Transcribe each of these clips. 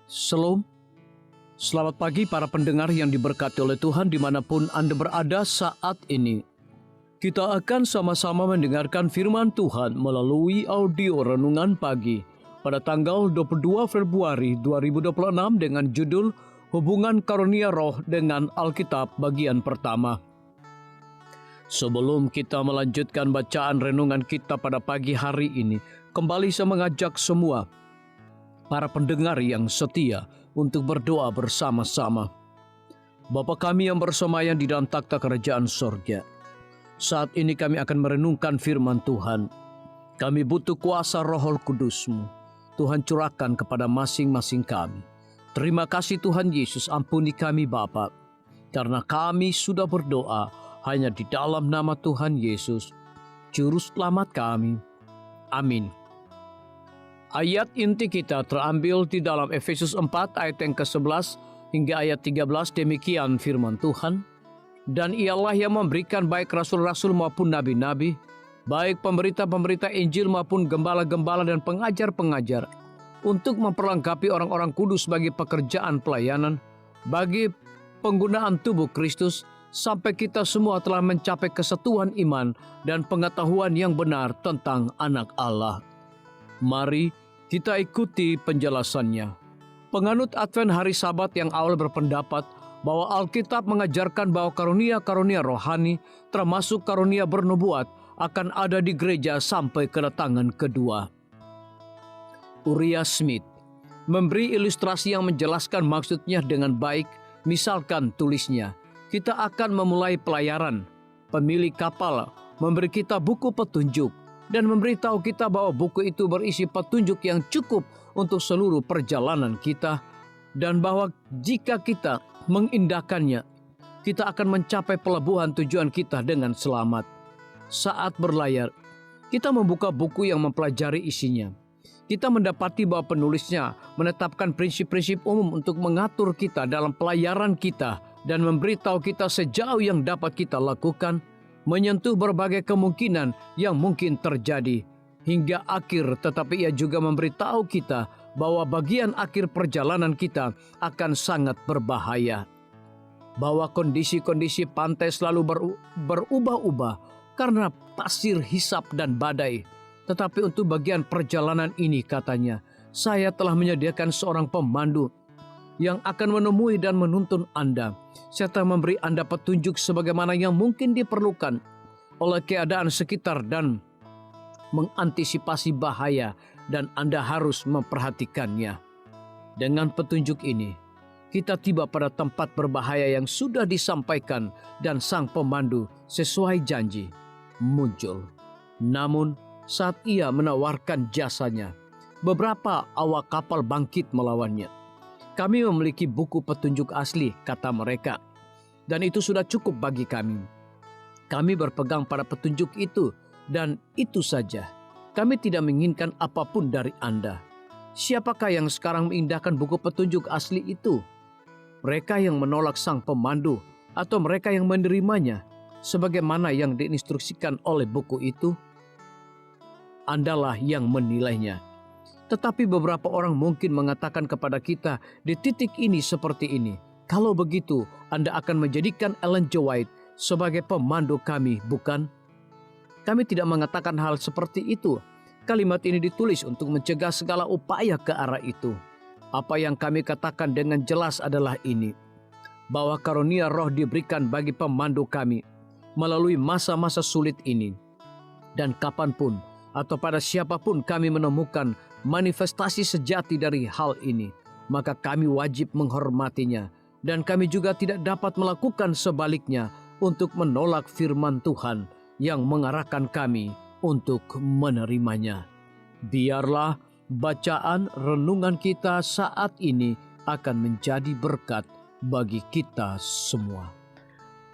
Shalom, selamat pagi para pendengar yang diberkati oleh Tuhan dimanapun Anda berada saat ini. Kita akan sama-sama mendengarkan firman Tuhan melalui audio renungan pagi pada tanggal 22 Februari 2026 dengan judul Hubungan Karunia Roh dengan Alkitab bagian pertama. Sebelum kita melanjutkan bacaan renungan kita pada pagi hari ini, kembali saya mengajak semua para pendengar yang setia untuk berdoa bersama-sama. Bapa kami yang bersemayam di dalam takhta kerajaan sorga, saat ini kami akan merenungkan firman Tuhan. Kami butuh kuasa Roh Kudus-Mu. Tuhan curahkan kepada masing-masing kami. Terima kasih Tuhan Yesus, ampuni kami Bapa, karena kami sudah berdoa hanya di dalam nama Tuhan Yesus, Juru Selamat kami. Amin. Ayat inti kita terambil di dalam Efesus 4 ayat yang ke-11 hingga ayat 13. Demikian firman Tuhan. Dan ialah yang memberikan baik rasul-rasul maupun nabi-nabi, baik pemberita-pemberita Injil maupun gembala-gembala dan pengajar-pengajar, untuk memperlengkapi orang-orang kudus bagi pekerjaan pelayanan, bagi penggunaan tubuh Kristus, sampai kita semua telah mencapai kesatuan iman dan pengetahuan yang benar tentang Anak Allah. Mari kita ikuti penjelasannya. Penganut Advent hari Sabat yang awal berpendapat bahwa Alkitab mengajarkan bahwa karunia-karunia rohani, termasuk karunia bernubuat, akan ada di gereja sampai kedatangan kedua. Uriah Smith memberi ilustrasi yang menjelaskan maksudnya dengan baik. Misalkan tulisnya, kita akan memulai pelayaran. Pemilik kapal memberi kita buku petunjuk dan memberitahu kita bahwa buku itu berisi petunjuk yang cukup untuk seluruh perjalanan kita, dan bahwa jika kita mengindahkannya, kita akan mencapai pelabuhan tujuan kita dengan selamat. Saat berlayar, kita membuka buku yang mempelajari isinya. Kita mendapati bahwa penulisnya menetapkan prinsip-prinsip umum untuk mengatur kita dalam pelayaran kita dan memberitahu kita sejauh yang dapat kita lakukan, menyentuh berbagai kemungkinan yang mungkin terjadi hingga akhir, tetapi ia juga memberitahu kita bahwa bagian akhir perjalanan kita akan sangat berbahaya. Bahwa kondisi-kondisi pantai selalu berubah-ubah karena pasir, hisap, dan badai. Tetapi untuk bagian perjalanan ini, katanya, saya telah menyediakan seorang pemandu yang akan menemui dan menuntun Anda, serta memberi Anda petunjuk sebagaimana yang mungkin diperlukan oleh keadaan sekitar dan mengantisipasi bahaya, dan Anda harus memperhatikannya. Dengan petunjuk ini, kita tiba pada tempat berbahaya yang sudah disampaikan, dan sang pemandu sesuai janji muncul. Namun, saat ia menawarkan jasanya, beberapa awak kapal bangkit melawannya. Kami memiliki buku petunjuk asli, kata mereka, dan itu sudah cukup bagi kami. Kami berpegang pada petunjuk itu, dan itu saja. Kami tidak menginginkan apapun dari Anda. Siapakah yang sekarang mengindahkan buku petunjuk asli itu? Mereka yang menolak sang pemandu, atau mereka yang menerimanya, sebagaimana yang diinstruksikan oleh buku itu? Andalah yang menilainya. Tetapi beberapa orang mungkin mengatakan kepada kita di titik ini seperti ini, kalau begitu Anda akan menjadikan Ellen G. White sebagai pemandu kami, bukan? Kami tidak mengatakan hal seperti itu. Kalimat ini ditulis untuk mencegah segala upaya ke arah itu. Apa yang kami katakan dengan jelas adalah ini, bahwa karunia roh diberikan bagi pemandu kami melalui masa-masa sulit ini. Dan kapanpun atau pada siapapun kami menemukan manifestasi sejati dari hal ini, maka kami wajib menghormatinya, dan kami juga tidak dapat melakukan sebaliknya untuk menolak firman Tuhan yang mengarahkan kami untuk menerimanya. Biarlah bacaan renungan kita saat ini akan menjadi berkat bagi kita semua.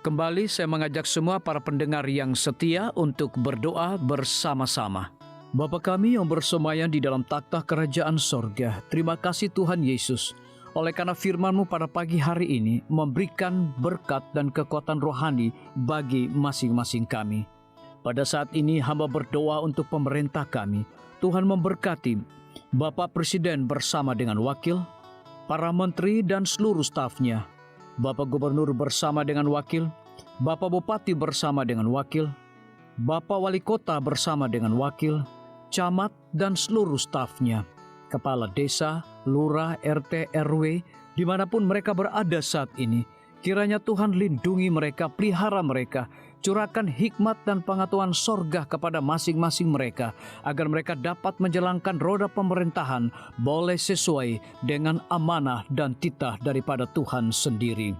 Kembali saya mengajak semua para pendengar yang setia untuk berdoa bersama-sama. Bapa kami yang bersemayam di dalam takhta kerajaan sorga, terima kasih Tuhan Yesus, oleh karena firman-Mu pada pagi hari ini memberikan berkat dan kekuatan rohani bagi masing-masing kami. Pada saat ini hamba berdoa untuk pemerintah kami. Tuhan memberkati Bapak Presiden bersama dengan wakil, para menteri dan seluruh stafnya, Bapak Gubernur bersama dengan wakil, Bapak Bupati bersama dengan wakil, Bapak Wali Kota bersama dengan wakil, camat dan seluruh stafnya, kepala desa, lurah, RT, RW, dimanapun mereka berada saat ini. Kiranya Tuhan lindungi mereka, pelihara mereka, curahkan hikmat dan pengetahuan sorga kepada masing-masing mereka, agar mereka dapat menjalankan roda pemerintahan boleh sesuai dengan amanah dan titah daripada Tuhan sendiri.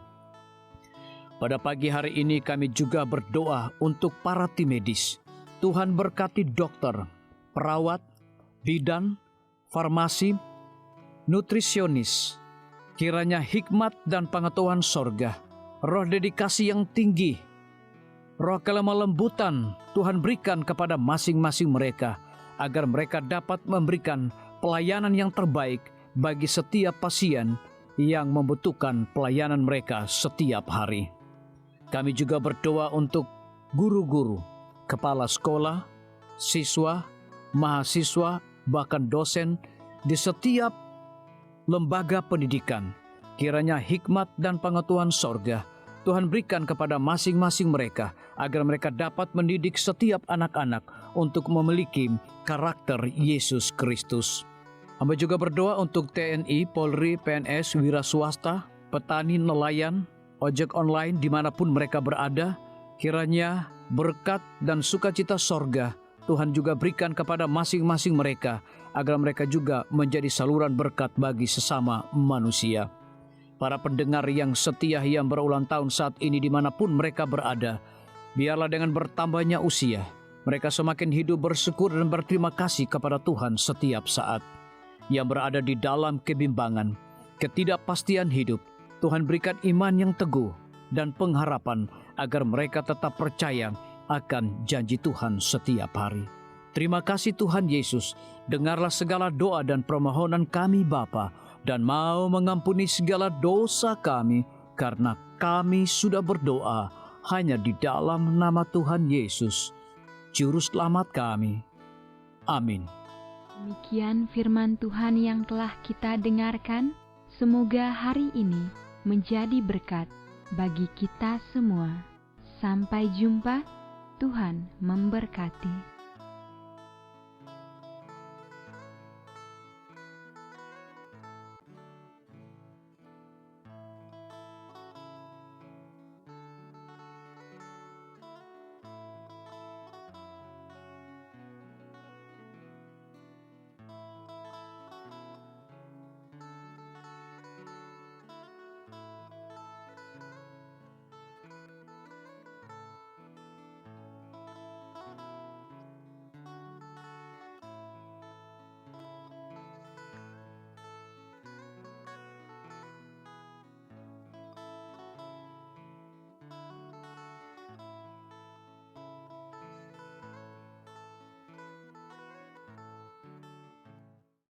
Pada pagi hari ini kami juga berdoa untuk para tim medis. Tuhan berkati dokter, perawat, bidan, farmasi, nutrisionis. Kiranya hikmat dan pengetahuan sorga, roh dedikasi yang tinggi, roh kelemah lembutan Tuhan berikan kepada masing-masing mereka, agar mereka dapat memberikan pelayanan yang terbaik bagi setiap pasien yang membutuhkan pelayanan mereka setiap hari. Kami juga berdoa untuk guru-guru, kepala sekolah, siswa, mahasiswa, bahkan dosen di setiap lembaga pendidikan. Kiranya hikmat dan pengetahuan sorga Tuhan berikan kepada masing-masing mereka, agar mereka dapat mendidik setiap anak-anak untuk memiliki karakter Yesus Kristus. Hamba juga berdoa untuk TNI, Polri, PNS, wira swasta, petani, nelayan, ojek online dimanapun mereka berada. Kiranya berkat dan sukacita sorga Tuhan juga berikan kepada masing-masing mereka, agar mereka juga menjadi saluran berkat bagi sesama manusia. Para pendengar yang setia yang berulang tahun saat ini dimanapun mereka berada, biarlah dengan bertambahnya usia, mereka semakin hidup bersyukur dan berterima kasih kepada Tuhan setiap saat. Yang berada di dalam kebimbangan, ketidakpastian hidup, Tuhan berikan iman yang teguh dan pengharapan, agar mereka tetap percaya akan janji Tuhan setiap hari. Terima kasih Tuhan Yesus, dengarlah segala doa dan permohonan kami Bapa, dan mau mengampuni segala dosa kami, karena kami sudah berdoa hanya di dalam nama Tuhan Yesus, Juru Selamat kami. Amin. Demikian firman Tuhan yang telah kita dengarkan. Semoga hari ini menjadi berkat bagi kita semua. Sampai jumpa, Tuhan memberkati.